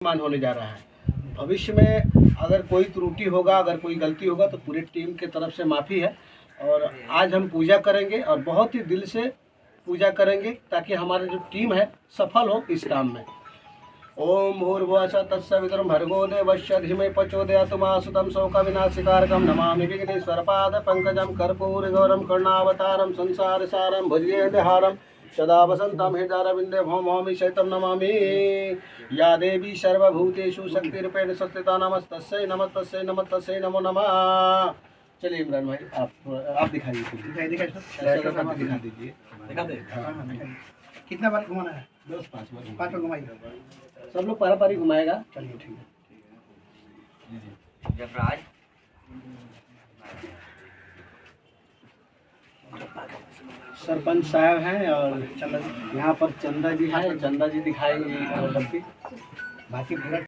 मान होने जा रहा है। भविष्य में अगर कोई त्रुटि होगा, अगर कोई गलती होगा तो पूरी टीम के तरफ से माफ़ी है। और आज हम पूजा करेंगे और बहुत ही दिल से पूजा करेंगे ताकि हमारी जो टीम है सफल हो इस काम में। ओम भूर्भुवः स्वः तत्सवितुर् भर्गो देवस्य धीमहि प्रचोदयात् मा सुतं शोकविनाशकारकं नमामि विघ्नेश्वरपाद पंकजं कर्पूरगौरं करुणावतारं संसारसारं भुजगेन्द्रहारं सदा वसन्तं हृदयारविन्दे भौमि शैतं नमामि। या देवी सर्वभूतेषु शक्तिरूपेण संस्थिता नमस्तस्यै नमस्तस्यै नमस्तस्यै नमो नमः। चलिए इमरान भाई आप दिखाइए, दिखा दीजिए। दिखा दे। हाँ, कितना बार घुमाना है? 5 बार 5 बार घुमाइए। सब लोग पारा घुमाएगा। चलिए ठीक है। जयराज सरपंच साहब हैं और यहाँ पर चंदा जी है, चंदा जी दिखाएंगे डब्बी। बाकी पूरा